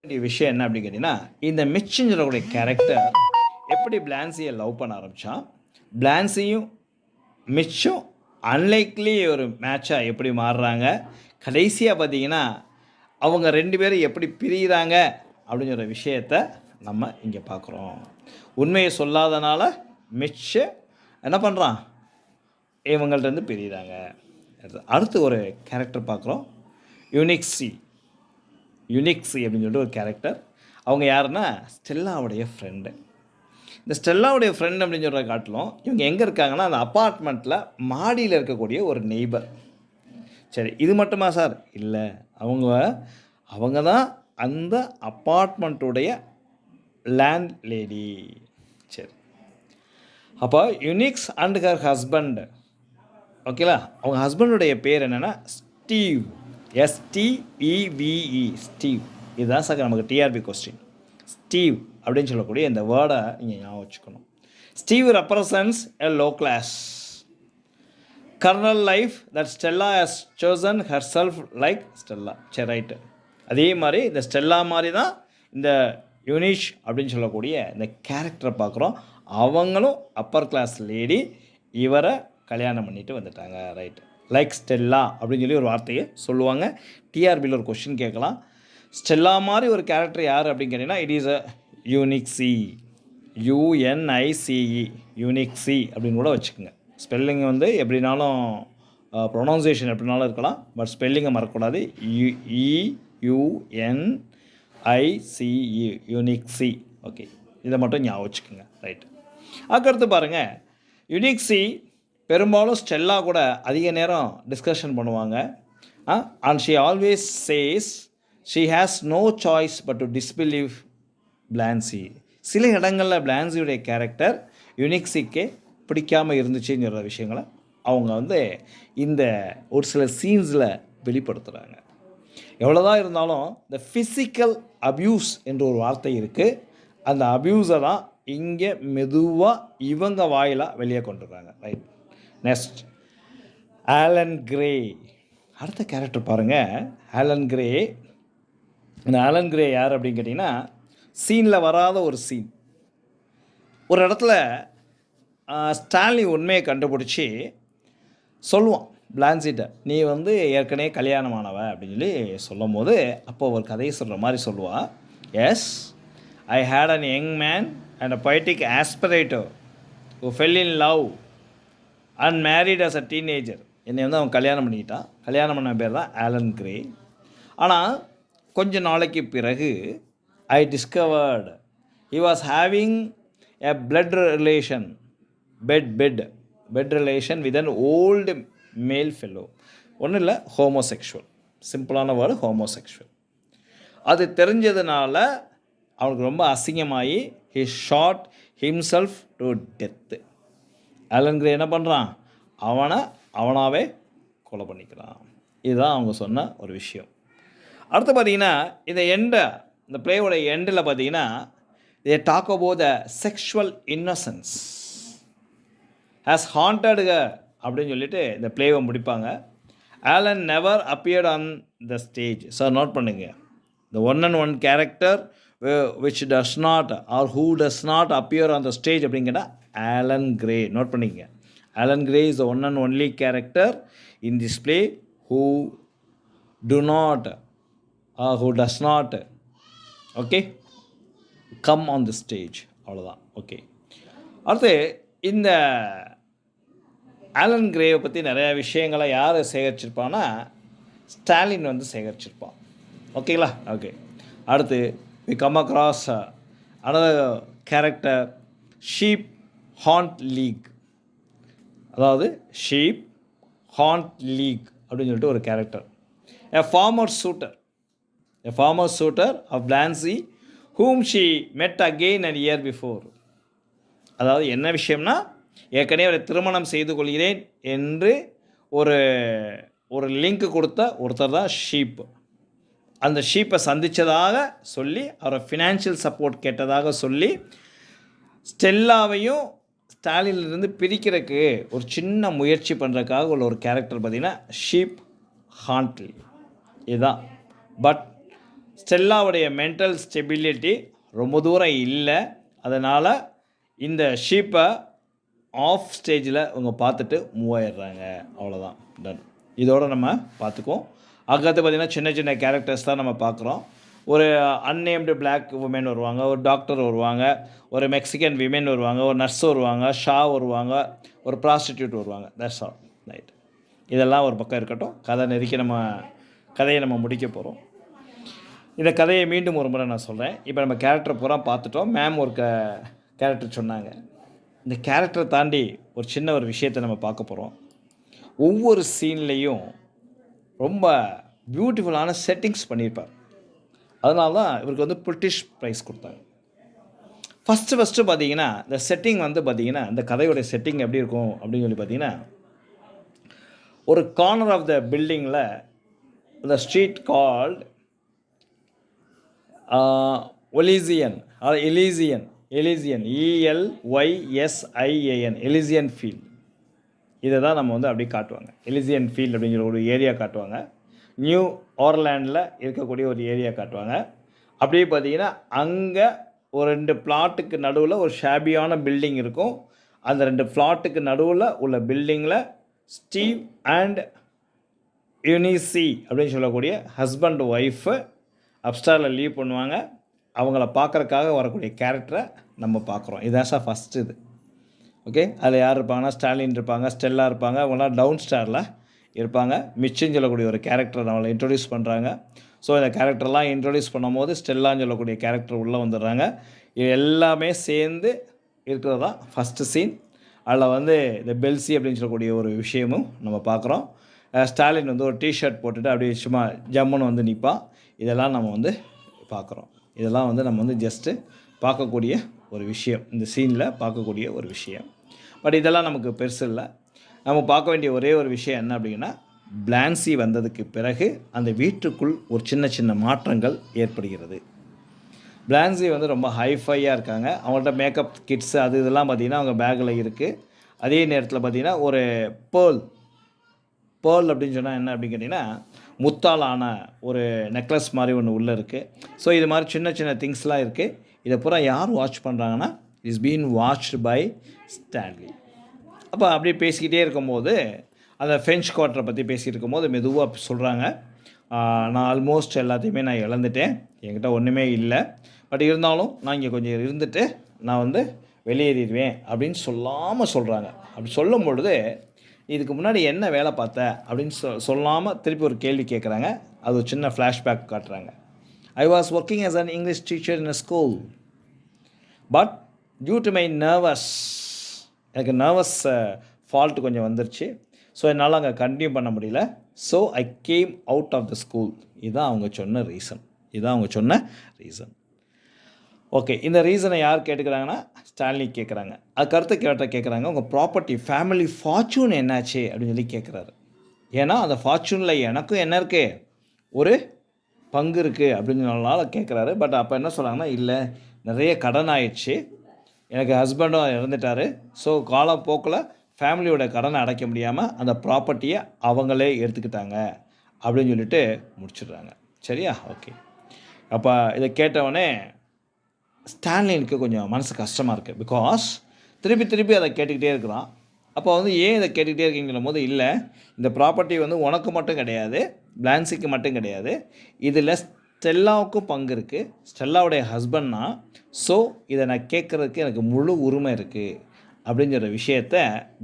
வேண்டிய விஷயம் என்ன அப்படின்னு கேட்டிங்கன்னா, இந்த மிச்சுன்னு சொல்லக்கூடிய கேரக்டர் எப்படி பிளான்சியை லவ் பண்ண ஆரம்பிச்சான், பிளான்சியும் மிச்சும் அன்லைக்லி ஒரு மேட்சாக எப்படி மாறுறாங்க, கடைசியாக பார்த்தீங்கன்னா அவங்க 2 பேரும் எப்படி பிரியிறாங்க அப்படிங்கிற விஷயத்த நம்ம இங்கே பார்க்குறோம். உண்மையை சொல்லாதனால மிச்சு என்ன பண்ணுறான், இவங்கள்ட்டேருந்து பிரியிறாங்க. அடுத்து ஒரு கேரக்டர் பார்க்குறோம், யுனிக்ஸி அப்படின்னு சொல்லிட்டு ஒரு கேரக்டர். அவங்க யாருன்னா ஸ்டெல்லாவுடைய ஃப்ரெண்டு. இந்த ஸ்டெல்லாவுடைய ஃப்ரெண்ட் அப்படின்னு சொல்கிற காட்டிலும் இவங்க எங்கே இருக்காங்கன்னா அந்த அப்பார்ட்மெண்ட்டில் மாடியில் இருக்கக்கூடிய ஒரு நெய்பர். சரி, இது மட்டுமா சார்? இல்லை, அவங்க தான் அந்த அப்பார்ட்மெண்ட்டுடைய லேண்ட் லேடி. சரி, அப்போ யுனிக்ஸ் அண்ட் ஹர் ஹஸ்பண்ட், ஓகேலா, அவங்க ஹஸ்பண்டுடைய பேர் என்னென்னா ஸ்டீவ், STEVE, ஸ்டீவ். இதுதான் சார் நமக்கு டிஆர்பி கொஸ்டின். ஸ்டீவ் அப்படின்னு சொல்லக்கூடிய இந்த வேர்டை நீங்கள் ஞாபகம் வச்சுக்கணும். Steve represents a low class carnal life that Stella has chosen herself like Stella. சரி, ரைட்டு. அதே மாதிரி இந்த ஸ்டெல்லா மாதிரி தான் இந்த யுனிஷ் அப்படின்னு சொல்லக்கூடிய இந்த கேரக்டரை பார்க்குறோம். அவங்களும் அப்பர் கிளாஸ் லேடி, இவரை கல்யாணம் பண்ணிட்டு வந்துட்டாங்க. ரைட்டு. லைக் ஸ்டெல்லா அப்படின்னு சொல்லி ஒரு வார்த்தையை சொல்லுவாங்க. டிஆர்பியில் ஒரு கொஷின் கேட்கலாம், ஸ்டெல்லா மாதிரி ஒரு கேரக்டர் யார் அப்படின்னு கேட்டிங்கன்னா இட் இஸ் அ யூனிக்ஸி, UNICE, யூனிக்ஸி அப்படின்னு கூட வச்சுக்கோங்க. ஸ்பெல்லிங் வந்து எப்படினாலும் ப்ரொனவுன்சியேஷன் எப்படினாலும் இருக்கலாம், பட் ஸ்பெல்லிங்கை மறக்கக்கூடாது. EUNICE, யூனிக்ஸி. ஓகே, இதை மட்டும் ஞாபகம் வச்சுக்கோங்க. ரைட். அதுக்கடுத்து பாருங்கள், யுனிக்ஸி பெரும்பாலும் ஸ்டெல்லா கூட அதிக நேரம் டிஸ்கஷன் பண்ணுவாங்க. And she always says she has no choice but to disbelieve Blanche. சில இடங்களில் பிளான்சியுடைய கேரக்டர் யுனிக்ஸிக்கே பிடிக்காமல் இருந்துச்சுங்கிற விஷயங்களை அவங்க வந்து இந்த ஒரு சில சீன்ஸில் வெளிப்படுத்துகிறாங்க. எவ்வளோதான் இருந்தாலும் இந்த ஃபிசிக்கல் அப்யூஸ் என்ற ஒரு வார்த்தை இருக்குது. அந்த அப்யூஸை தான் இங்கே மெதுவாக இவங்க வாயிலாக வெளியே கொண்டுருக்காங்க. ரைட். Next, Allan Grey. அடுத்த கேரக்டர் பாருங்கள், ஆலன் கிரே. இந்த ஆலன் கிரே யார் அப்படின்னு கேட்டிங்கன்னா சீனில் வராத ஒரு சீன். ஒரு இடத்துல ஸ்டான்லி உண்மையை கண்டுபிடிச்சி சொல்லுவான் பிளான்சிட்ட, நீ வந்து ஏற்கனவே கல்யாணமானவ அப்படின்னு சொல்லி சொல்லும் போது அப்போ ஒரு கதையை சொல்கிற மாதிரி சொல்லுவாள். Yes, I hate an young man and a poetic aspirator who fell in love and married as a teenager. என்னை வந்து அவன் கல்யாணம் பண்ணிக்கிட்டான். கல்யாணம் பண்ண பேர் தான் ஆலன் கிரே. ஆனால் கொஞ்ச நாளைக்கு பிறகு ஐ discovered he was having a blood relation, bed relation with an old male fellow. ஒன்றும் இல்லை, ஹோமோசெக்ஷுவல். சிம்பிளான வேர்டு ஹோமோசெக்ஷுவல். அது தெரிஞ்சதுனால அவனுக்கு ரொம்ப அசிங்கமாகி he shot himself to death. Allan Grey என்ன பண்ணுறான், அவனாவே கொலை பண்ணிக்கிறான். இதுதான் அவங்க சொன்ன ஒரு விஷயம். அடுத்து பார்த்தீங்கன்னா இந்த பிளேயோட எண்டில் பார்த்தீங்கன்னா they talk about the sexual innocence has haunted her அப்படின்னு சொல்லிட்டு இந்த பிளேவை முடிப்பாங்க. Allan never appeared on the stage. Sir note பண்ணுங்க, the one and one character which does not or who does not appear on the stage அப்படிங்கிற Allan Grey. Note பண்ணிங்க, Allan Grey is the one and only character in this play who does not okay come on the stage. அவ்வளோதான். Okay, அடுத்து இந்த Alan கிரேவை பற்றி நிறையா விஷயங்களை யார் சேகரிச்சிருப்பான்னா ஸ்டாலின் வந்து சேகரிச்சிருப்பான். ஓகேங்களா? ஓகே, அடுத்து we come across another character, sheep haunt league. அதாவது ஷீப் ஹாண்ட் லீக் அப்படின்னு சொல்லிட்டு ஒரு character. a former suitor of Blancy whom she met again a year before. அதாவது என்ன விஷயம்னா, ஏற்கனவே அவரை திருமணம் செய்து கொள்கிறேன் என்று ஒரு லிங்க் கொடுத்த ஒருத்தர் தான் ஷீப். அந்த ஷீப்பை சந்தித்ததாக சொல்லி அவரை ஃபினான்ஷியல் சப்போர்ட் கேட்டதாக சொல்லி ஸ்டெல்லாவையும் ஸ்டாலினிலிருந்து பிரிக்கிறதுக்கு ஒரு சின்ன முயற்சி பண்ணுறதுக்காக உள்ள ஒரு கேரக்டர் பார்த்திங்கன்னா ஷீப் ஹாண்ட்லி. இதுதான். பட் ஸ்டெல்லாவுடைய மென்டல் ஸ்டெபிலிட்டி ரொம்ப தூரம் இல்லை. அதனால் இந்த ஷீப்பை ஆஃப் ஸ்டேஜில் அவங்க பார்த்துட்டு மூவ் ஆயிடுறாங்க. அவ்வளோதான், டன். இதோடு நம்ம பார்த்துக்குவோம். அதுக்கடுத்து பார்த்திங்கன்னா சின்ன சின்ன கேரக்டர்ஸ் தான் நம்ம பார்க்குறோம். ஒரு அன்னேம்டு பிளாக் உமன் வருவாங்க, ஒரு டாக்டர் வருவாங்க, ஒரு மெக்சிகன் விமென் வருவாங்க, ஒரு நர்ஸ் வருவாங்க, ஷா வருவாங்க, ஒரு ப்ராஸ்டிடியூட் வருவாங்க. That's all, right. இதெல்லாம் ஒரு பக்கம் இருக்கட்டும். கதை நெருக்கி நம்ம கதையை நம்ம முடிக்க போகிறோம். இந்த கதையை மீண்டும் ஒரு முறை நான் சொல்கிறேன். இப்போ நம்ம கேரக்டர் பூரா பார்த்துட்டோம். மேம் ஒரு கேரக்டர் சொன்னாங்க. இந்த கேரக்டரை தாண்டி ஒரு சின்ன ஒரு விஷயத்தை நம்ம பார்க்க போகிறோம். ஒவ்வொரு சீன்லேயும் ரொம்ப பியூட்டிஃபுல்லான செட்டிங்ஸ் பண்ணியிருப்பார். அதனால தான் இவருக்கு வந்து பிரிட்டிஷ் ப்ரைஸ் கொடுத்தாங்க. ஃபஸ்ட்டு பார்த்தீங்கன்னா இந்த செட்டிங் வந்து பார்த்திங்கன்னா, இந்த கதையோடைய செட்டிங் எப்படி இருக்கும் அப்படின்னு சொல்லி பார்த்தீங்கன்னா, ஒரு கார்னர் ஆஃப் த பில்டிங்கில் the street called Elysian ELYSIAN Elysian field. இதை தான் நம்ம வந்து அப்படி காட்டுவாங்க. எலிசியன் ஃபீல்ட் அப்படிங்கிற ஒரு ஏரியா காட்டுவாங்க. நியூ ஆர்லாண்டில் இருக்கக்கூடிய ஒரு ஏரியா காட்டுவாங்க. அப்படியே பார்த்தீங்கன்னா அங்கே ஒரு 2 பிளாட்டுக்கு நடுவில் ஒரு ஷாபியான பில்டிங் இருக்கும். அந்த 2 பிளாட்டுக்கு நடுவில் உள்ள பில்டிங்கில் ஸ்டீவ் அண்ட் யூனிசி அப்படின்னு சொல்லக்கூடிய ஹஸ்பண்ட் ஒய்ஃபு அப்ஸ்டாரில் லீவ் பண்ணுவாங்க. அவங்கள பார்க்குறக்காக வரக்கூடிய கேரக்டரை நம்ம பார்க்குறோம். இதுதான் சார் ஃபஸ்ட்டு இது. ஓகே, அதில் யார் இருப்பாங்கன்னா ஸ்டாலின் இருப்பாங்க, ஸ்டெல்லா இருப்பாங்க. அவங்களாம் டவுன் ஸ்டாரில் இருப்பாங்க. மிச்சுன்னு சொல்லக்கூடிய ஒரு கேரக்டரை நம்மளை இன்ட்ரொடியூஸ் பண்ணுறாங்க. ஸோ இந்த கேரக்டர்லாம் இன்ட்ரொடியூஸ் பண்ணும் போது ஸ்டெல்லான்னு சொல்லக்கூடிய கேரக்டர் உள்ளே வந்துடுறாங்க. இது எல்லாமே சேர்ந்து இருக்கிறது தான் ஃபஸ்ட்டு சீன். அதில் வந்து இந்த பெல்சி அப்படின்னு சொல்லக்கூடிய ஒரு விஷயமும் நம்ம பார்க்குறோம். ஸ்டாலின் வந்து ஒரு டிஷர்ட் போட்டுட்டு அப்படியே சும்மா ஜம்முன்னு வந்து நிற்பான். இதெல்லாம் நம்ம வந்து பார்க்குறோம். இதெல்லாம் வந்து நம்ம வந்து ஜஸ்ட்டு பார்க்கக்கூடிய ஒரு விஷயம், இந்த சீனில் பார்க்கக்கூடிய ஒரு விஷயம். பட் இதெல்லாம் நமக்கு பெருசு இல்லை. நம்ம பார்க்க வேண்டிய ஒரே ஒரு விஷயம் என்ன அப்படின்னா, பிளான்சி வந்ததுக்கு பிறகு அந்த வீட்டுக்குள் ஒரு சின்ன சின்ன மாற்றங்கள் ஏற்படுகிறது. பிளான்சி வந்து ரொம்ப ஹைஃபையாக இருக்காங்க. அவங்கள்ட்ட மேக்கப் கிட்ஸு அது இதெல்லாம் பார்த்திங்கன்னா அவங்க பேக்கில் இருக்குது. அதே நேரத்தில் பார்த்திங்கன்னா ஒரு பேர்ல் அப்படின்னு சொன்னால் என்ன அப்படின்னு கேட்டிங்கன்னா, முத்தாலான ஒரு நெக்லஸ் மாதிரி ஒன்று உள்ளே இருக்குது. ஸோ இது மாதிரி சின்ன சின்ன திங்ஸ்லாம் இருக்குது. இதை பூரா யார் வாட்ச் பண்ணுறாங்கன்னா, is been watched by Stanley. அப்போ அப்படியே பேசிக்கிட்டே இருக்கும்போது அந்த ஃப்ரெஞ்ச் குவார்ட்டரை பற்றி பேசிகிட்டு இருக்கும்போது மெதுவாக சொல்கிறாங்க, நான் ஆல்மோஸ்ட் எல்லாத்தையுமே நான் இழந்துட்டேன், என்கிட்ட ஒன்றுமே இல்லை. பட் இருந்தாலும் நான் இங்கே கொஞ்சம் இருந்துட்டு நான் வந்து வெளியேறிடுவேன் அப்படின்னு சொல்லாமல் சொல்கிறாங்க. அப்படி சொல்லும் பொழுது இதுக்கு முன்னாடி என்ன வேலை பார்த்த அப்படின்னு சொல்லாமல் திருப்பி ஒரு கேள்வி கேட்குறாங்க. அது ஒரு சின்ன ஃப்ளாஷ்பேக் காட்டுறாங்க. I was working as an English teacher in a school, but due to my எனக்கு நர்வஸ் ஃபால்ட்டு கொஞ்சம் வந்துருச்சு. ஸோ என்னால் அங்கே கண்டினியூ பண்ண முடியல. So I came out of the school. இதுதான் அவங்க சொன்ன ரீசன். ஓகே, இந்த ரீசனை யார் கேட்டுக்கிறாங்கன்னா ஸ்டாலினி கேட்குறாங்க. அதுக்கடுத்து கேட்குறாங்க, உங்கள் ப்ராப்பர்ட்டி ஃபேமிலி ஃபார்ச்சூன் என்னாச்சு அப்படின்னு சொல்லி கேட்குறாரு. ஏன்னா அந்த ஃபார்ச்சூனில் எனக்கும் என்ன இருக்குது, ஒரு பங்கு இருக்குது அப்படிங்கிறனால கேட்குறாரு. பட் அப்போ என்ன சொல்கிறாங்கன்னா, இல்லை நிறைய கடன் ஆயிடுச்சு, எனக்கு ஹஸ்பண்டும் இறந்துட்டார். ஸோ காலப்போக்கில் ஃபேமிலியோட கடனை அடைக்க முடியாமல் அந்த ப்ராப்பர்ட்டியை அவங்களே எடுத்துக்கிட்டாங்க அப்படின்னு சொல்லிட்டு முடிச்சிடுறாங்க. சரியா? ஓகே. அப்போ இதை கேட்டவொடனே ஸ்டான்லினுக்கு கொஞ்சம் மனசு கஷ்டமாக இருக்குது. பிகாஸ் திருப்பி அதை கேட்டுக்கிட்டே இருக்கிறான். அப்போ வந்து ஏன் இதை கேட்டுக்கிட்டே இருக்கீங்கிற போது, இல்லை இந்த ப்ராப்பர்ட்டி வந்து உனக்கு மட்டும் கிடையாது, பிளான்சிக்கு மட்டும் கிடையாது, இதில் ஸ்டெல்லாவுக்கும் பங்கு இருக்குது, ஸ்டெல்லாவுடைய ஹஸ்பண்ட்னா. ஸோ இதை நான் கேட்குறதுக்கு எனக்கு முழு உரிமை இருக்குது அப்படிங்கிற விஷயத்த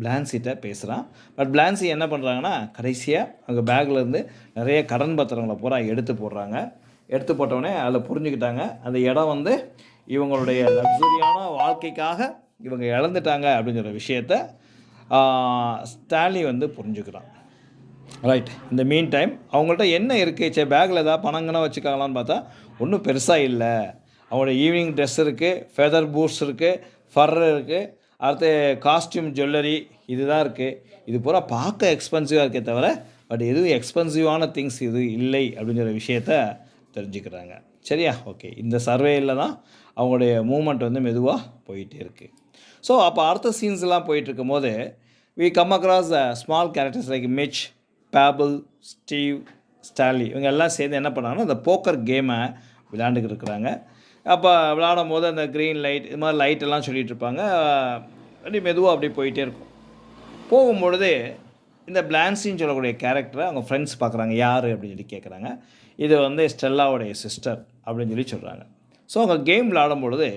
பிளான்சிட்ட பேசுகிறான். பட் பிளான்சி என்ன பண்ணுறாங்கன்னா, கடைசியாக அவங்க பேக்லேருந்து நிறைய கடன் பத்திரங்களை பூரா எடுத்து போடுறாங்க. எடுத்து போட்டோடனே அதில் புரிஞ்சுக்கிட்டாங்க, அந்த இடம் வந்து இவங்களுடைய லக்ஸுரியான வாழ்க்கைக்காக இவங்க இழந்துட்டாங்க அப்படிங்கிற விஷயத்த ஸ்டான்லி வந்து புரிஞ்சுக்கிறான். ரைட். இந்த மீன் டைம் அவங்கள்ட்ட என்ன இருக்குது, சரி பேக்கில் ஏதாவது பணங்கன்னா வச்சுக்காங்களான்னு பார்த்தா ஒன்றும் பெருசாக இல்லை. அவங்களோட ஈவினிங் ட்ரெஸ் இருக்குது, ஃபெதர் பூட்ஸ் இருக்குது, ஃபர் இருக்குது, அடுத்து காஸ்டியூம் ஜுவல்லரி இதுதான் இருக்குது. இது பூரா பார்க்க எக்ஸ்பென்சிவாக இருக்கே தவிர பட் எதுவும் எக்ஸ்பென்சிவான திங்ஸ் இது இல்லை அப்படிங்கிற விஷயத்த தெரிஞ்சுக்கிறாங்க. சரியா? ஓகே. இந்த சர்வேயில் தான் அவங்களுடைய மூமெண்ட் வந்து மெதுவாக போயிட்டே இருக்குது. ஸோ அப்போ அடுத்த சீன்ஸ்லாம் போயிட்டுருக்கும் போது we come across small characters like Mitch, Pabble, Steve, Stanley இவங்க எல்லாம் சேர்ந்து என்ன பண்ணாங்கன்னா அந்த போக்கர் கேமை விளையாண்டுக்கிட்டு இருக்கிறாங்க. அப்போ விளையாடும் போது அந்த க்ரீன் லைட் இது மாதிரி லைட்டெல்லாம் சொல்லிகிட்டு இருப்பாங்க. அப்படி மெதுவாக அப்படி போயிட்டே இருக்கும். போகும்பொழுது இந்த பிளான்சின்னு சொல்லக்கூடிய கேரக்டரை அவங்க ஃப்ரெண்ட்ஸ் பார்க்குறாங்க. யார் அப்படின்னு சொல்லி கேட்குறாங்க. இது வந்து ஸ்டெல்லாவுடைய சிஸ்டர் அப்படின்னு சொல்லி சொல்கிறாங்க. ஸோ அவங்க கேம் விளையாடும் பொழுது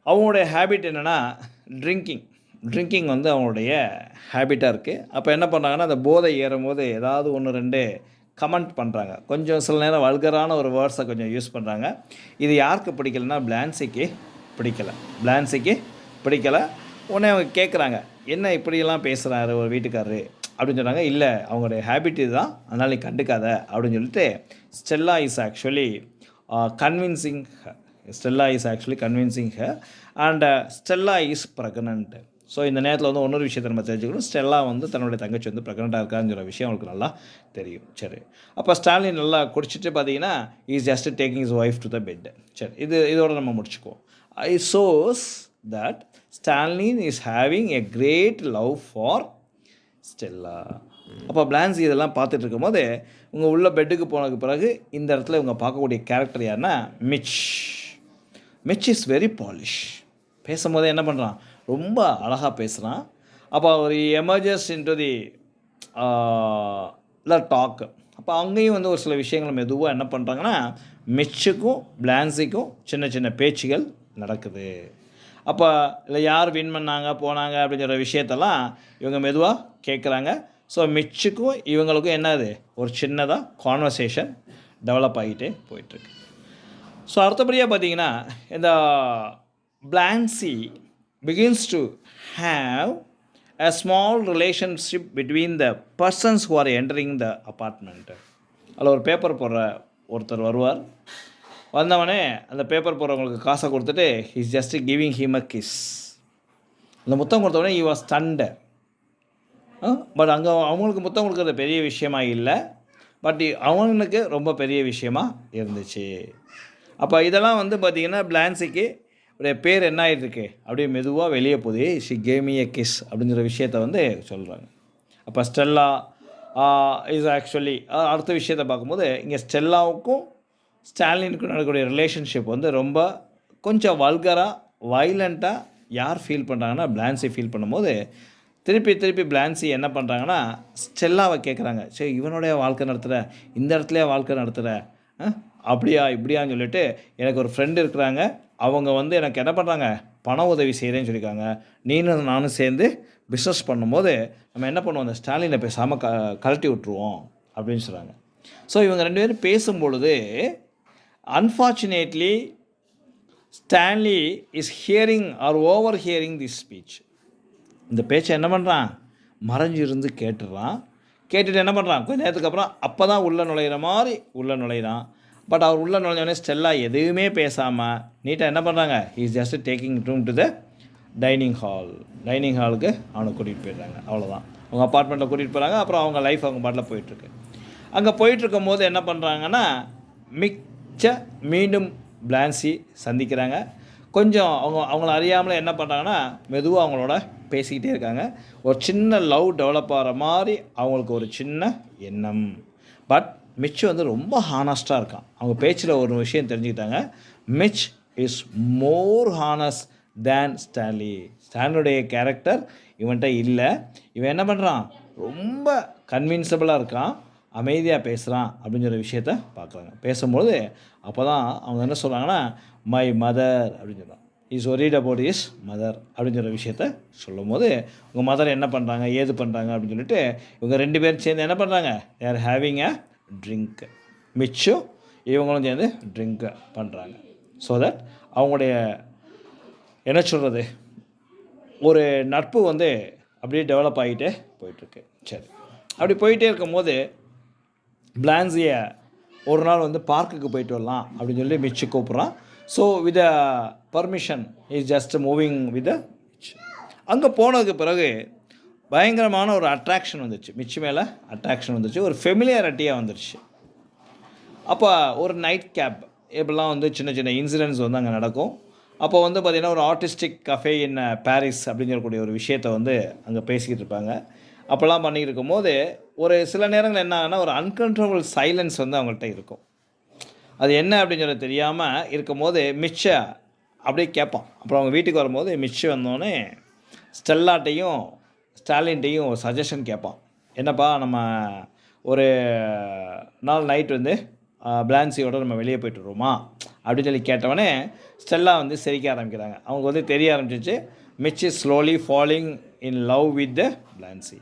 அவங்களுடைய ஹேபிட் என்னென்னா ட்ரிங்கிங் வந்து அவங்களுடைய ஹேபிட்டாக இருக்குது. அப்போ என்ன பண்ணுறாங்கன்னா அந்த போதை ஏறும்போது ஏதாவது 1-2 கமெண்ட் பண்ணுறாங்க. கொஞ்சம் சில நேரம் வல்கரான ஒரு வேர்ட்ஸை கொஞ்சம் யூஸ் பண்ணுறாங்க. இது யாருக்கு பிடிக்கலன்னா பிளான்சிக்கு பிடிக்கலை. உடனே அவங்க கேட்குறாங்க, என்ன இப்படியெல்லாம் பேசுகிறாரு ஒரு வீட்டுக்காரரு அப்படின்னு சொன்னாங்க. இல்லை, அவங்களுடைய ஹேபிட் இதுதான், அதனால் நீ கண்டுக்காத அப்படின்னு சொல்லிட்டு Stella is actually convincing her and Stella is pregnant. So இந்த நேரத்தில் வந்து இன்னொரு விஷயத்தை நம்ம தெரிஞ்சுக்கணும். ஸ்டெல்லா வந்து தன்னுடைய தங்கச்சி வந்து ப்ரெக்னெண்ட்டாக இருக்காங்கிற விஷயம் அவங்களுக்கு நல்லா தெரியும். சரி, அப்போ ஸ்டான்லி நல்லா குடிச்சிட்டு பார்த்தீங்கன்னா is just taking his wife to the bed. சரி, இதோட நம்ம முடிச்சுக்குவோம். I shows that Stanley is having a great love for Stella. அப்போ பிளான்சி இதெல்லாம் பார்த்துட்டு இருக்கும்போது இவங்க உள்ள பெட்டுக்கு போனதுக்கு பிறகு இந்த இடத்துல இவங்க பார்க்கக்கூடிய கேரக்டர் யாருன்னா மிச் இஸ் வெரி பாலிஷ். பேசும்போது என்ன பண்ணுறான், ரொம்ப அழகாக பேசுகிறான். அப்போ அவர் எமர்ஜஸ் இன்டு தி டாக். அப்போ அங்கேயும் வந்து ஒரு சில விஷயங்கள் மெதுவாக என்ன பண்ணுறாங்கன்னா மிச்சுக்கும் பிளான்சிக்கும் சின்ன சின்ன பேச்சுகள் நடக்குது. அப்போ இல்லை யார் வின் பண்ணாங்க போனாங்க அப்படிங்கிற விஷயத்தெல்லாம் இவங்க மெதுவாக கேட்குறாங்க. ஸோ மிச்சுக்கும் இவங்களுக்கும் என்னது ஒரு சின்னதாக கான்வர்சேஷன் டெவலப் ஆகிட்டே போயிட்டுருக்கு. ஸோ அடுத்தபடியாக பார்த்தீங்கன்னா இந்த பிளான்சி begins to have a small relationship between the persons who are entering the apartment. அதில் ஒரு பேப்பர் போடுற ஒருத்தர் வருவார். வந்தவனே அந்த பேப்பர் போடுறவங்களுக்கு காசை கொடுத்துட்டு he's just giving him a kiss. அந்த முத்தம் கொடுத்தவொடனே he was stunned. பட் அங்கே அவங்களுக்கு முத்தம் கொடுக்குறது பெரிய விஷயமா இல்லை, பட் அவனுக்கு ரொம்ப பெரிய விஷயமா இருந்துச்சு. அப்போ இதெல்லாம் வந்து பார்த்திங்கன்னா பிளான்சிக்கு உடைய பேர் என்ன ஆகிட்டுருக்கு அப்படியே மெதுவாக வெளியே போகுது. She gave me a kiss அப்படிங்கிற விஷயத்த வந்து சொல்கிறாங்க. அப்போ ஸ்டெல்லா இஸ் ஆக்சுவலி அடுத்த விஷயத்தை பார்க்கும்போது இங்கே ஸ்டெல்லாவுக்கும் ஸ்டாலினுக்கும் நடக்கக்கூடிய ரிலேஷன்ஷிப் வந்து ரொம்ப கொஞ்சம் வல்கராக வைலண்ட்டாக யார் ஃபீல் பண்ணுறாங்கன்னா பிளான்சி ஃபீல் பண்ணும்போது திருப்பி பிளான்சி என்ன பண்ணுறாங்கன்னா ஸ்டெல்லாவை கேட்குறாங்க, சரி இவனுடைய வாழ்க்கை நடத்துகிற இந்த இடத்துலையே வாழ்க்கை நடத்துகிற அப்படியா இப்படியான்னு சொல்லிட்டு எனக்கு ஒரு ஃப்ரெண்டு இருக்கிறாங்க, அவங்க வந்து எனக்கு என்ன பண்ணுறாங்க பண உதவி செய்கிறேன்னு சொல்லியிருக்காங்க, நீனும் நானும் சேர்ந்து பிஸ்னஸ் பண்ணும்போது நம்ம என்ன பண்ணுவோம் அந்த ஸ்டாலினை பேசாமல் கழட்டி விட்ருவோம் அப்படின்னு சொல்கிறாங்க. ஸோ இவங்க 2 பேரும் பேசும்பொழுது unfortunately Stanley is hearing or overhearing this speech. இந்த பேச்சை என்ன பண்ணுறான் மறைஞ்சிருந்து கேட்டுட்டு என்ன பண்ணுறான் கொஞ்சம் நேரத்துக்கு அப்புறம் அப்போ தான் உள்ளே நுழையிறான். பட் அவர் உள்ளே நுழைஞ்சோடனே ஸ்டெல்லா எதுவுமே பேசாமல் நீட்டாக என்ன பண்ணுறாங்க is just taking room to the dining ஹாலுக்கு அவனை கூட்டிகிட்டு போயிடுறாங்க. அவ்வளோதான், அவங்க அப்பார்ட்மெண்ட்டில் கூட்டிகிட்டு போகிறாங்க. அப்புறம் அவங்க லைஃப் அவங்க பாட்டில் போயிட்டுருக்கு. அங்கே போயிட்டுருக்கும் போது என்ன பண்ணுறாங்கன்னா மீண்டும் பிளான்சி சந்திக்கிறாங்க. கொஞ்சம் அவங்கள அறியாமல் என்ன பண்ணுறாங்கன்னா மெதுவாக அவங்களோட பேசிக்கிட்டே இருக்காங்க. ஒரு சின்ன லவ் டெவலப் ஆகிற மாதிரி அவங்களுக்கு ஒரு சின்ன எண்ணம். பட் மிச் வந்து ரொம்ப ஹானஸ்ட்டாக இருக்கான். அவங்க பேச்சில் ஒரு விஷயம் தெரிஞ்சுக்கிட்டாங்க, Mitch is more honest than ஸ்டான்லியுடைய கேரக்டர் இவன்கிட்ட இல்லை. இவன் என்ன பண்ணுறான் ரொம்ப கன்வின்சபிளாக இருக்கான், அமைதியாக பேசுகிறான் அப்படிங்கிற விஷயத்த பார்க்குறாங்க. பேசும்போது அப்போ தான் அவங்க என்ன சொல்கிறாங்கன்னா மை மதர் அப்படின்னு சொல்கிறான். Is worried about is mother அப்படிங்கிற விஷயத்த சொல்லும் போது உங்கள் மதர் என்ன பண்ணுறாங்க ஏது பண்ணுறாங்க அப்படின்னு சொல்லிட்டு இவங்க 2 பேரும் சேர்ந்து என்ன பண்ணுறாங்க they are having a drink. மிச்சும் இவங்களும் சேர்ந்து ட்ரிங்க் பண்ணுறாங்க. ஸோ தட் அவங்களுடைய என்ன சொல்கிறது ஒரு நட்பு வந்து அப்படியே டெவலப் ஆகிட்டே போயிட்டுருக்கு. சரி, அப்படி போயிட்டே இருக்கும்போது பிளான்சியை ஒரு நாள் வந்து பார்க்குக்கு போயிட்டு வரலாம் அப்படின்னு சொல்லி மிச்சு கூப்பிட்றான். So with permission is just moving with Mitch. அங்கே போனதுக்கு பிறகு பயங்கரமான ஒரு அட்ராக்ஷன் வந்துச்சு, மிச்சு மேலே அட்ராக்ஷன் வந்துச்சு, ஒரு ஃபெமிலியாரிட்டியாக வந்துடுச்சு. அப்போ ஒரு நைட் கேப் இப்படிலாம் வந்து சின்ன சின்ன இன்சிடென்ட்ஸ் வந்து அங்கே நடக்கும். அப்போ வந்து பார்த்திங்கன்னா ஒரு ஆர்டிஸ்டிக் கஃபே இன் பாரிஸ் அப்படின்னு சொல்லக்கூடிய ஒரு விஷயத்தை வந்து அங்கே பேசிக்கிட்டு இருப்பாங்க. அப்போல்லாம் பண்ணிட்டு இருக்கும்போது ஒரு சில நேரங்கள் என்ன ஆகுனா ஒரு அன்கண்ட்ரோலபிள் சைலன்ஸ் வந்து அவங்கள்ட்ட இருக்கும். அது என்ன அப்படின்னு சொல்லி தெரியாமல் இருக்கும்போது மிச்ச அப்படியே கேட்பான். அப்புறம் அவங்க வீட்டுக்கு வரும்போது மிச்ச வந்தோடனே ஸ்டெல்லாட்டையும் ஸ்டாலின்ட்டையும் ஒரு சஜஷன் கேட்பான். என்னப்பா நம்ம ஒரு நாள் நைட் வந்து பிளான்சியோட நம்ம வெளியே போயிட்டு வருவோமா அப்படின்னு சொல்லி கேட்டவொடனே ஸ்டெல்லா வந்து சிரிக்க ஆரம்பிக்கிறாங்க. அவங்க வந்து தெரிய ஆரம்பிச்சிச்சு Mitch is slowly falling in love with the Blanche.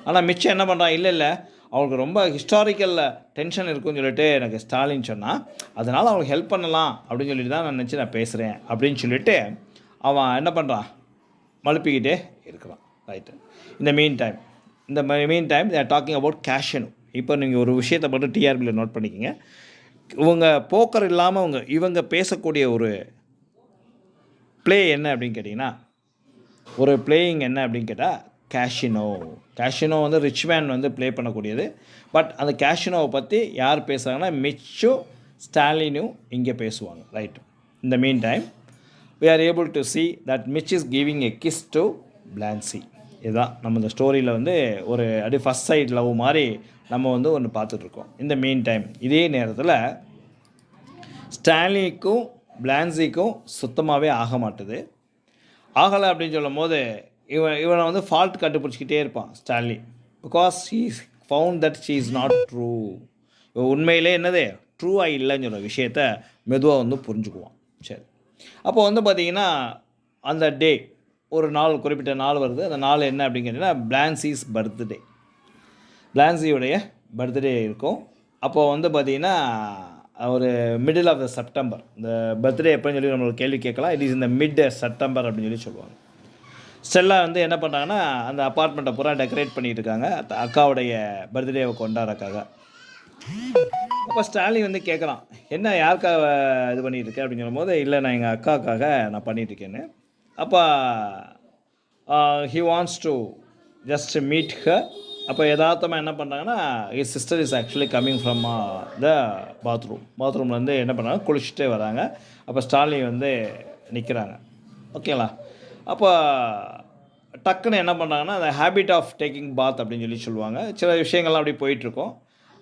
ஆனால் மிச்சம் என்ன பண்ணுறான், இல்லை அவங்களுக்கு ரொம்ப ஹிஸ்டாரிக்கல் டென்ஷன் இருக்குன்னு சொல்லிட்டு எனக்கு ஸ்டாலின் சொன்னால் அதனால் அவங்களுக்கு ஹெல்ப் பண்ணலாம் அப்படின்னு சொல்லிட்டு தான் நான் நினச்சி நான் பேசுகிறேன் அப்படின்னு சொல்லிட்டு அவன் என்ன பண்ணுறான், மழுப்பிக்கிட்டே இருக்கிறான். ரைட்டு. இந்த mean time they're talking about கேஷனு. இப்போ நீங்கள் ஒரு விஷயத்தை மட்டும் டிஆர்பியில் நோட் பண்ணிக்கோங்க. இவங்க போக்கர் இல்லாமல் இவங்க பேசக்கூடிய ஒரு ப்ளே என்ன அப்படின்னு கேட்டிங்கன்னா, ஒரு பிளேயிங் என்ன அப்படின்னு கேட்டால் கேஷினோ வந்து ரிச் மேன் வந்து ப்ளே பண்ணக்கூடியது. பட் அந்த கேஷினோவை பற்றி யார் பேசுகிறாங்கன்னா மிச்சும் ஸ்டாலினும் இங்கே பேசுவாங்க. ரைட். இந்த mean time we are able to see that Mitch is giving a kiss to Blancy. இதுதான் நம்ம இந்த ஸ்டோரியில் வந்து ஒரு அப்படியே ஃபஸ்ட் சைட் லவ் மாதிரி நம்ம வந்து ஒன்று பார்த்துட்ருக்கோம். இந்த மீன் டைம் இதே நேரத்தில் ஸ்டாலினுக்கும் பிளான்சிக்கும் சுத்தமாகவே ஆக மாட்டுது. ஆகலை அப்படின்னு சொல்லும் போது இவனை வந்து ஃபால்ட் கண்டுபிடிச்சிக்கிட்டே இருப்பான் Stanley. Because she found that she is not true. உண்மையிலே என்னது ட்ரூவாக இல்லைன்னு சொல்கிற விஷயத்த மெதுவாக வந்து புரிஞ்சுக்குவான். சரி. அப்போ வந்து பார்த்திங்கன்னா அந்த டே ஒரு நாள் குறிப்பிட்ட நாள் வருது. அந்த நாள் என்ன அப்படின்னு கேட்டிங்கன்னா பிளான்சிஸ் பர்த்டே. பிளான்சியோடைய பர்த்டே இருக்கும். அப்போது வந்து பார்த்திங்கன்னா ஒரு மிடில் ஆஃப் த செப்டம்பர். இந்த பர்த்டே எப்போன்னு சொல்லி நம்மளுக்கு கேள்வி கேட்கலாம். இட் இஸ் இந்த மிட் செப்டம்பர் அப்படின்னு சொல்லி சொல்லுவாங்க. ஸ்டெல்லா வந்து என்ன பண்ணுறாங்கன்னா அந்த அப்பார்ட்மெண்ட்டை பூரா டெக்கரேட் பண்ணிகிட்டு இருக்காங்க அக்காவுடைய பர்த்டேவை கொண்டாடுறக்காக. அப்போ ஸ்டாலின் வந்து கேட்குறான், என்ன யாருக்காக இது பண்ணிகிட்டு இருக்கேன் அப்படின்னு சொல்லும்போது, இல்லை நான் எங்கள் அக்காவுக்காக நான் பண்ணிகிட்ருக்கேன்னு. அப்போ he wants to just meet her. அப்போ யதார்த்தமாக என்ன பண்ணுறாங்கன்னா his sister is actually coming from the பாத்ரூம்லேருந்து என்ன பண்ணுறாங்க குளிச்சுட்டே வராங்க. அப்போ ஸ்டாலின் வந்து நிற்கிறாங்க. ஓகேங்களா. அப்போ டக்குன்னு என்ன பண்ணுறாங்கன்னா அந்த ஹேபிட் ஆஃப் டேக்கிங் பாத் அப்படின்னு சொல்லி சொல்லுவாங்க. சில விஷயங்கள்லாம் அப்படி போயிட்டுருக்கோம்.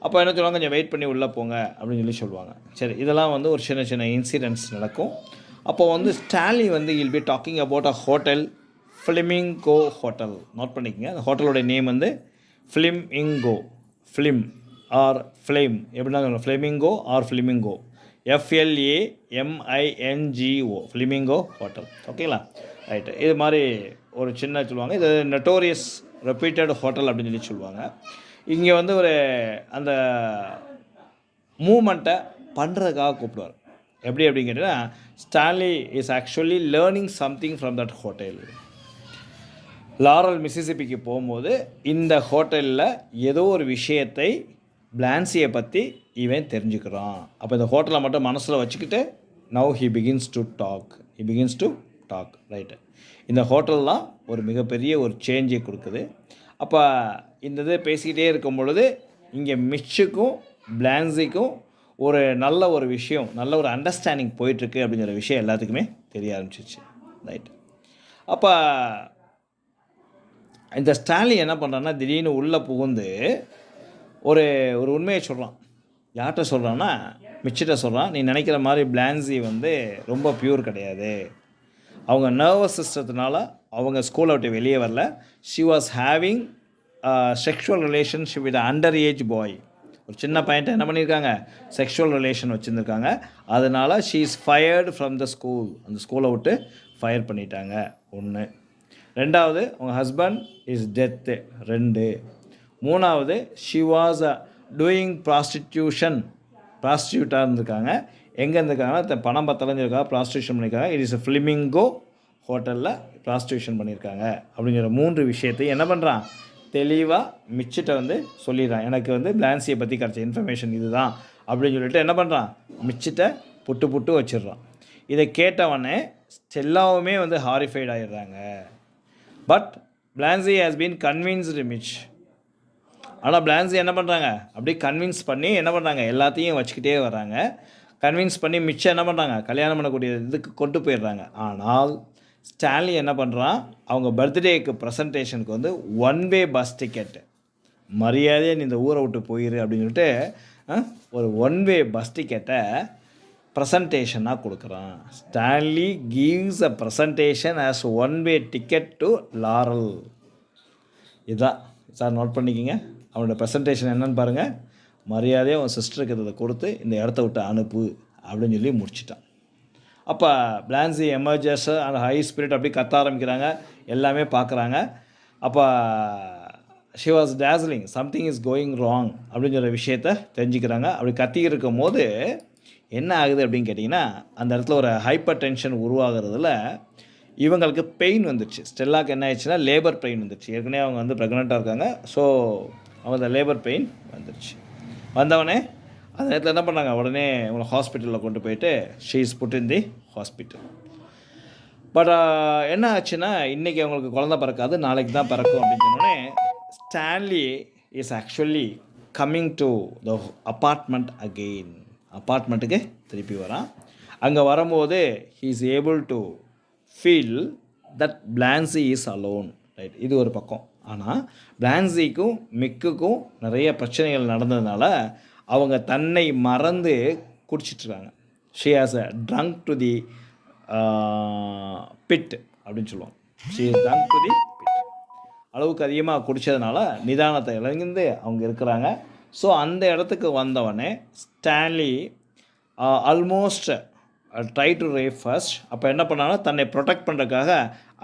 அப்போ என்ன சொல்லுவாங்க, கொஞ்சம் வெயிட் பண்ணி உள்ளே போங்க அப்படின்னு சொல்லி சொல்லுவாங்க. சரி, இதெல்லாம் வந்து ஒரு சின்ன சின்ன இன்சிடென்ட்ஸ் நடக்கும். அப்போ வந்து ஸ்டாலின் வந்து will be talking about a hotel, Flamingo hotel. Note பண்ணிக்கங்க. அந்த ஹோட்டலோட நேம் வந்து ஃப்ளெமிங்கோ. ஃப்ளிம் ஆர் ஃப்ளேம் எப்படின்னா Flamingo or Flamingo, FLAMINGO Flamingo hotel. ஓகேங்களா. ரைட்டு. இது மாதிரி ஒரு சின்ன சொல்லுவாங்க. இது நட்டோரியஸ் ரெப்யூட்டட் ஹோட்டல் அப்படின்னு சொல்லி சொல்லுவாங்க. இங்கே வந்து ஒரு அந்த மூமெண்ட்டை பண்ணுறதுக்காக கூப்பிடுவார். எப்படி அப்படின்னு கேட்டிங்கன்னா Stanley is actually learning something from that hotel. Laurel மிசிசிப்பிக்கு போகும்போது இந்த ஹோட்டலில் ஏதோ ஒரு விஷயத்தை பிளான்சியை பற்றி இவன் தெரிஞ்சுக்கிறான். அப்போ இந்த ஹோட்டலை மட்டும் மனசில் வச்சுக்கிட்டு now he begins to talk. Right. இந்த ஹோட்டல் தான் ஒரு மிகப்பெரிய ஒரு சேஞ்சை கொடுக்குது. அப்போ இந்த இது பேசிக்கிட்டே இருக்கும் பொழுது இங்கே மிச்சுக்கும் பிளான்சிக்கும் ஒரு நல்ல ஒரு விஷயம், நல்ல ஒரு அண்டர்ஸ்டாண்டிங் போயிட்டுருக்கு அப்படிங்கிற விஷயம் எல்லாத்துக்குமே தெரிய ஆரம்பிச்சிச்சு. ரைட்டு. அப்போ இந்த ஸ்டாலின் என்ன பண்ணுறான்னா திடீர்னு உள்ளே புகுந்து ஒரு ஒரு உண்மையை சொல்கிறான். யார்கிட்ட சொல்கிறான்னா மிச்சிட்ட சொல்கிறான், நீ நினைக்கிற மாதிரி பிளான்சி வந்து ரொம்ப பியூர் கிடையாது. அவங்க நர்வஸ் சிஸ்டத்தினால அவங்க ஸ்கூலை விட்டு வெளியே வரல. She was having sexual relationship with under age boy. ஒரு சின்ன பையன்ட்ட என்ன பண்ணியிருக்காங்க, செக்ஷுவல் ரிலேஷன் வச்சுருந்துருக்காங்க. அதனால் she is fired from the school. அந்த ஸ்கூலை விட்டு ஃபயர் பண்ணிட்டாங்க. 1. 2வது அவங்க ஹஸ்பண்ட் இஸ் டெத்து. 2. 3வது ஷி வாஸ் டூயிங் ப்ராஸ்டியூட்டாக இருந்திருக்காங்க. எங்கே இருந்திருக்காங்கன்னா பணம் பத்தலைஞ்சிருக்காங்க, ப்ராஸ்டியூஷன் பண்ணியிருக்காங்க. இட் இஸ் எ ஃப்ளிமிங்கோ ஹோட்டலில் ப்ராஸ்டியூஷன் பண்ணியிருக்காங்க அப்படிங்கிற 3 விஷயத்தையும் என்ன பண்ணுறான், தெளிவாக மிச்சிட்ட வந்து சொல்லிடுறான். எனக்கு வந்து பிளான்சியை பற்றி கிடச்ச இன்ஃபர்மேஷன் இதுதான் அப்படின்னு சொல்லிட்டு என்ன பண்ணுறான், மிச்சிட்ட புட்டு வச்சிடுறான். இதை கேட்டவொடனே ஸ்டெல்லாவுமே வந்து ஹாரிஃபைட் ஆகிடுறாங்க. But Blanche has been convinced Mitch. ஆனால் பிளான்சி என்ன பண்ணுறாங்க, அப்படியே கன்வின்ஸ் பண்ணி என்ன பண்ணுறாங்க, எல்லாத்தையும் வச்சுக்கிட்டே வர்றாங்க. கன்வின்ஸ் பண்ணி மிச்சம் என்ன பண்ணுறாங்க, கல்யாணம் பண்ணக்கூடிய இதுக்கு கொண்டு போயிடுறாங்க. ஆனால் ஸ்டான்லி என்ன பண்ணுறான், அவங்க பர்த்டேக்கு ப்ரெசன்டேஷனுக்கு வந்து 1 வே பஸ் டிக்கெட்டு, மரியாதையாக நீ இந்த ஊரை விட்டு போயிரு அப்படின்னு சொல்லிட்டு ஒரு 1 வே பஸ் டிக்கெட்டை ப்ரெசன்டேஷனாக கொடுக்குறான். Stanley gives a presentation as 1 way ticket to Laurel. இதுதான் சார், நோட் பண்ணிக்கிங்க. அவனோட ப்ரெசன்டேஷன் என்னன்னு பாருங்கள். மரியாதையாக அவன் சிஸ்டருக்கு இதை கொடுத்து இந்த இடத்த விட்டு அனுப்பு அப்படின்னு சொல்லி முடிச்சிட்டான். அப்போ பிளான்சி எமர்ஜஸ் அண்ட் ஹை ஸ்பிரிட் அப்படி கத்த ஆரம்பிக்கிறாங்க, எல்லாமே பார்க்குறாங்க. அப்போ she was டேஸ்லிங், something is going wrong அப்படின்னு சொல்கிற விஷயத்த தெரிஞ்சுக்கிறாங்க. அப்படி கத்திக்கிட்டு இருக்கும் போது என்ன ஆகுது அப்படின்னு கேட்டிங்கன்னா, அந்த இடத்துல ஒரு ஹைப்பர் டென்ஷன் உருவாகிறதுல இவங்களுக்கு பெயின் வந்துடுச்சு. ஸ்டெல்லாவுக்கு என்ன ஆயிடுச்சுன்னா லேபர் பெயின் வந்துடுச்சு. ஏற்கனவே அவங்க வந்து ப்ரெக்னெண்ட்டாக இருக்காங்க. ஸோ அவங்க லேபர் பெயின் வந்துடுச்சு. வந்தவொடனே அந்த நேரத்தில் என்ன பண்ணாங்க, உடனே அவங்கள ஹாஸ்பிட்டலில் கொண்டு போயிட்டு she is put in the hospital. But என்ன ஆச்சுன்னா, இன்றைக்கி அவங்களுக்கு குழந்தை பிறக்காது, நாளைக்கு தான் பிறக்கும் அப்படின்னு சொன்னோடனே Stanley is actually coming to the apartment again. அப்பார்ட்மெண்ட்டுக்கு திருப்பி வரான். அங்கே வரும்போது he is able to feel that Blanche is alone, right. இது ஒரு பக்கம். ஆனால் பிளான்சிக்கும் மிக்குக்கும் நிறைய பிரச்சனைகள் நடந்ததுனால அவங்க தன்னை மறந்து குடிச்சிட்ருக்காங்க. She has a drunk to the bit அப்படின்னு சொல்லுவாங்க. She is drunk to the bit. அளவுக்கு அதிகமாக குடித்ததுனால நிதானத்தை இழந்து அவங்க இருக்கிறாங்க. ஸோ அந்த இடத்துக்கு வந்தவொடனே Stanley almost try to rape first. அப்போ என்ன பண்ணாங்கன்னா, தன்னை ப்ரொடெக்ட் பண்ணுறதுக்காக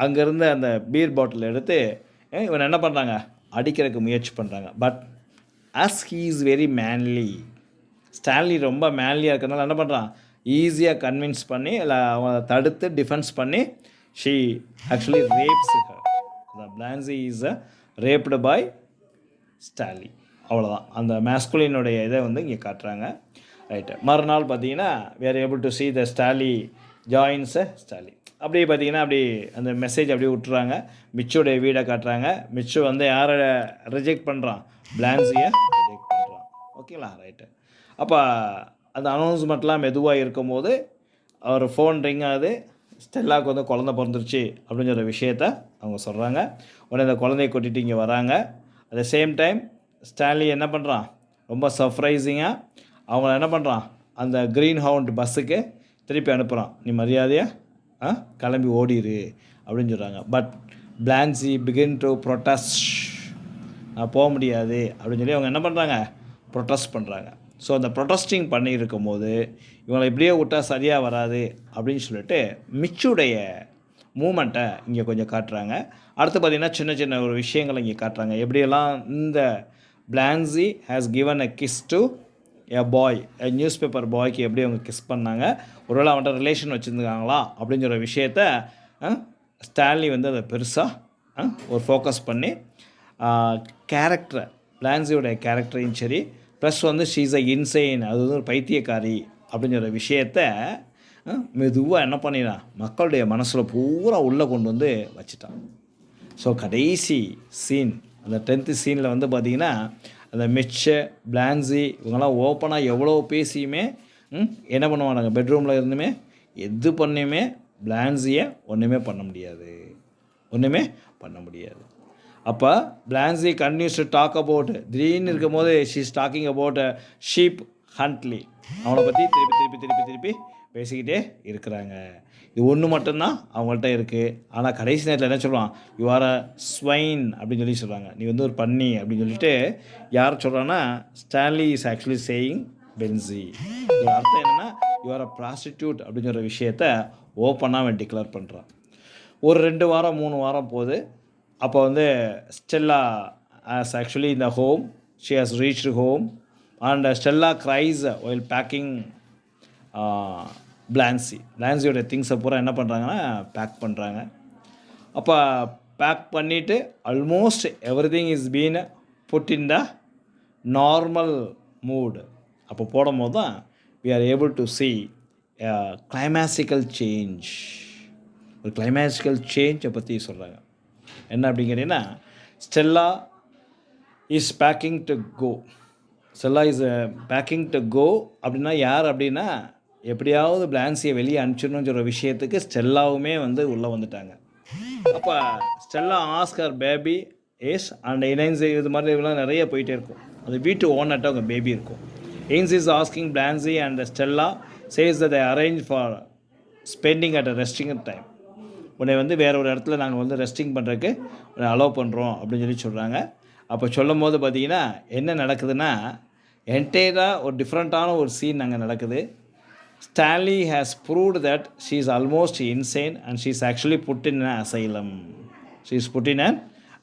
அங்கேருந்து அந்த பீர் பாட்டில் எடுத்து இவன் என்ன பண்ணுறாங்க, அடிக்கிறதுக்கு முயற்சி பண்ணுறாங்க. But as he is very manly, Stanley ரொம்ப மேன்லியாக இருக்கிறதுனால என்ன பண்ணுறான், ஈஸியாக கன்வின்ஸ் பண்ணி இல்லை அவனை தடுத்து டிஃபென்ஸ் பண்ணி she actually rapes her. the Blanche is raped by Stanley. அவ்வளோதான், அந்த மேஸ்குலினுடைய இதை வந்து இங்கே காட்டுறாங்க, ரைட்டு. மறுநாள் பார்த்தீங்கன்னா we are able to see the Stanley joins Stanley. அப்படியே பார்த்தீங்கன்னா அப்படி அந்த மெசேஜ் அப்படியே விட்டுறாங்க. மிச்சுடைய வீடை காட்டுறாங்க. மிச்சு வந்து யாரை ரிஜெக்ட் பண்ணுறான், பிளான்சியை ரிஜெக்ட் பண்ணுறான். ஓகேங்களா, ரைட்டு. அப்போ அந்த அனௌன்ஸ்மெண்ட்லாம் மெதுவாக இருக்கும்போது அவர் ஃபோன் ரிங் ஆகுது. ஸ்டெல்லாவுக்கு வந்து குழந்தை பிறந்துருச்சு அப்படிங்கிற விஷயத்த அவங்க சொல்கிறாங்க. உடனே அந்த குழந்தைய கூட்டிகிட்டு இங்கே வராங்க. At the same time Stanley என்ன பண்ணுறான், ரொம்ப சர்ப்ரைசிங்காக அவங்கள என்ன பண்ணுறான், அந்த க்ரீன் ஹவுண்ட் பஸ்ஸுக்கு திருப்பி அனுப்புகிறான். நீ மரியாதையாக கிளம்பி ஓடிடு அப்படின்னு சொல்கிறாங்க. பட் பிளான்சி பிகின் டு ப்ரொட்டஸ்ட், நான் போக முடியாது அப்படின்னு சொல்லி அவங்க என்ன பண்ணுறாங்க, ப்ரொட்டஸ்ட் பண்ணுறாங்க. ஸோ அந்த ப்ரொட்டஸ்டிங் பண்ணியிருக்கும் போது இவங்களை இப்படியே விட்டால் சரியாக வராது அப்படின்னு சொல்லிட்டு மிச்சுடைய மூமெண்ட்டை இங்கே கொஞ்சம் காட்டுறாங்க. அடுத்து பார்த்திங்கன்னா சின்ன சின்ன ஒரு விஷயங்களை இங்கே காட்டுறாங்க. எப்படியெல்லாம் இந்த Blanche has given a kiss to a boy, newspaper பாய்க்கு எப்படி அவங்க கிஸ் பண்ணாங்க, ஒருவேளை அவன்கிட்ட ரிலேஷன் வச்சுருந்தாங்களா அப்படிங்கிற விஷயத்த ஸ்டான்லி வந்து அதை பெருசாக ஒரு ஃபோக்கஸ் பண்ணி கேரக்டரை, பிளான்சியோடைய கேரக்டரையும் சரி, ப்ளஸ் வந்து ஷீஸ் அ இன்சைன், அது வந்து ஒரு பைத்தியக்காரி அப்படிங்கிற விஷயத்த மெதுவாக என்ன பண்ணிடான், மக்களுடைய மனசில் பூரா உள்ளே கொண்டு வந்து வச்சுட்டான். ஸோ கடைசி சீன், அந்த 10th சீனில் வந்து பார்த்திங்கன்னா அந்த மிச்ச பிளான்சி இவங்கெல்லாம் ஓப்பனாக எவ்வளோ பேசியுமே என்ன பண்ணுவாங்க, பெட்ரூமில் இருந்துமே எது பண்ணியுமே பிளான்சியை ஒன்றுமே பண்ண முடியாது. அப்போ Blanche continues to talk about, திடீர்னு இருக்கும் போது she is talking about Shep Huntleigh, அவனை பற்றி திருப்பி பேசிக்கிட்டே இருக்கிறாங்க. இது ஒன்று மட்டும்தான் அவங்கள்ட்ட இருக்குது. ஆனால் கடைசி நேரத்தில் என்ன சொல்கிறான், யூ ஆர் அ ஸ்வைன் அப்படின்னு சொல்லி சொல்கிறாங்க, நீ வந்து ஒரு பன்னி அப்படின்னு சொல்லிட்டு யார் சொல்கிறான்னா, Stanley is actually saying Bency. இது அர்த்தம் என்னென்னா, யூ ஆர் அ ப்ராஸ்டிடியூட் அப்படிங்கிற விஷயத்த ஓப்பனாக அவன் டிக்ளேர் பண்ணுறான். ஒரு 2 வாரம் 3 வாரம் போகுது. அப்போ வந்து ஸ்டெல்லா ஆஸ் ஆக்சுவலி இந்த home, she has reached home and Stella cries while packing பிளான்சியோட திங்ஸை பூரா என்ன பண்ணுறாங்கன்னா பேக் பண்ணுறாங்க. அப்போ பேக் பண்ணிவிட்டு almost everything is been put in the normal mood. அப்போ போடும்போது தான் we are able to see a climaxical change. ஒரு கிளைமேக்சிக்கல் சேஞ்சை பற்றி சொல்கிறாங்க. என்ன அப்படிங்கிறீங்கன்னா, Stella is packing to go. Stella is packing to go அப்படின்னா யார் அப்படின்னா எப்படியாவது பிளான்சியை வெளியே அனுப்பிச்சிடணும்னு சொல்கிற விஷயத்துக்கு ஸ்டெல்லாவுமே வந்து உள்ளே வந்துட்டாங்க. அப்போ Stella asks her baby as and Eunice இது மாதிரி இதெல்லாம் நிறைய போயிட்டே இருக்கும். அது வீட்டு ஓனர்கிட்ட அவங்க பேபி இருக்கும். Eunice is asking Blanche and Stella says that they arrange for spending at a resting time. உன்னை வந்து வேறு ஒரு இடத்துல நாங்கள் வந்து ரெஸ்டிங் பண்ணுறதுக்கு உன்னை அலோவ் பண்ணுறோம் அப்படின்னு சொல்லி சொல்கிறாங்க. அப்போ சொல்லும் போது பார்த்தீங்கன்னா என்ன நடக்குதுன்னா, என்டையராக ஒரு டிஃப்ரெண்ட்டான ஒரு சீன் அங்கே நடக்குது. Stanley has proved that she is almost insane and she is actually put in an asylum. She is put in an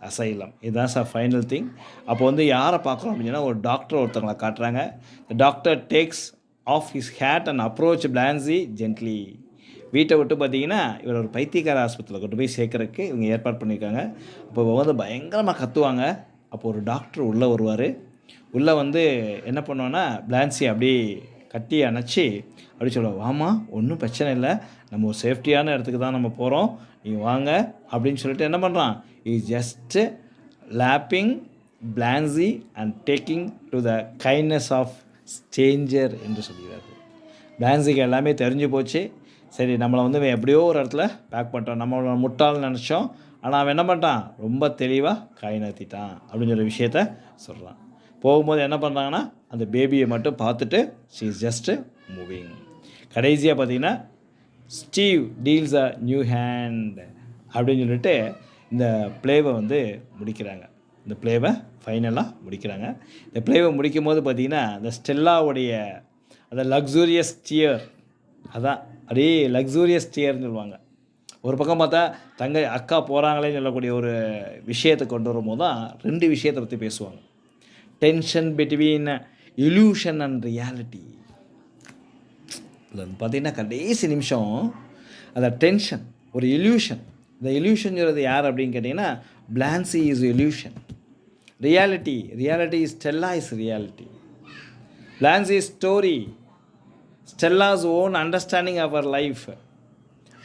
asylum. இதுதான் சார் ஃபைனல் திங். அப்போ வந்து யாரை பார்க்குறோம் அப்படின்னா, ஒரு டாக்டர் ஒருத்தவங்களை காட்டுறாங்க. The doctor takes off his hat and approach Blancy gently. வீட்டை விட்டு பார்த்தீங்கன்னா இவர் ஒரு பைத்தியக்கார ஆஸ்பத்திரியில் கொண்டு போய் சேர்க்கறதுக்கு இவங்க ஏற்பாடு பண்ணியிருக்காங்க. அப்போ வந்து பயங்கரமாக கத்துவாங்க. அப்போ ஒரு டாக்டர் உள்ளே வருவார். உள்ளே வந்து என்ன பண்ணுவோன்னா, பிளான்சி அப்படி கட்டி அணைச்சி அப்படி சொல்லுவோம், வாமா ஒன்றும் பிரச்சனை இல்லை, நம்ம ஒரு சேஃப்டியான இடத்துக்கு தான் நம்ம போகிறோம், நீங்கள் வாங்க அப்படின்னு சொல்லிட்டு என்ன பண்ணுறான், is just helping Blanche and taking to the kindness of stranger என்று சொல்கிறார். பிளான்சிக்கு எல்லாமே தெரிஞ்சு போச்சு. சரி, நம்மளை வந்து எப்படியோ ஒரு இடத்துல பேக் பண்ணிட்டோம், நம்மளை முட்டாள்னு நினச்சோம், ஆனால் அவன் என்ன பண்ணிட்டான், ரொம்ப தெளிவாக கை நத்திட்டான் அப்படின்னு ஒரு விஷயத்த சொல்கிறான். போகும்போது என்ன பண்ணுறாங்கன்னா, அந்த பேபியை மட்டும் பார்த்துட்டு ஷீ இஸ் ஜஸ்ட்டு மூவிங். கடைசியாக பார்த்தீங்கன்னா Steve deals a new hand அப்படின்னு சொல்லிட்டு இந்த ப்ளேவை வந்து முடிக்கிறாங்க. இந்த ப்ளேவை ஃபைனலாக முடிக்கிறாங்க. இந்த ப்ளேவை முடிக்கும் போது பார்த்திங்கன்னா இந்த ஸ்டெல்லாவுடைய அந்த லக்ஸூரியஸ் சியர், அதான் அப்படியே லக்ஸூரியஸ் சியர்னு சொல்லுவாங்க. ஒரு பக்கம் பார்த்தா அக்கா போகிறாங்களேன்னு சொல்லக்கூடிய ஒரு விஷயத்தை கொண்டு வரும்போது தான் ரெண்டு விஷயத்தை பற்றி பேசுவாங்க. Tension between illusion and reality. இல்லை பார்த்திங்கன்னா கடைசி நிமிஷம் அந்த டென்ஷன் ஒரு இல்யூஷன். இந்த இல்யூஷன்ங்கிறது யார் அப்படின்னு கேட்டிங்கன்னா, Blanche is illusion. Reality is Stella is reality. Blanche story, Stella's own understanding of her life.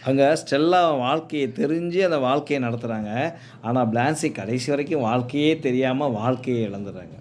அங்கே ஸ்டெல்லா வாழ்க்கையை தெரிஞ்சு அந்த வாழ்க்கையை நடத்துகிறாங்க. ஆனால் பிளான்சி கடைசி வரைக்கும் வாழ்க்கையே தெரியாமல் வாழ்க்கையை இழந்துடுறாங்க.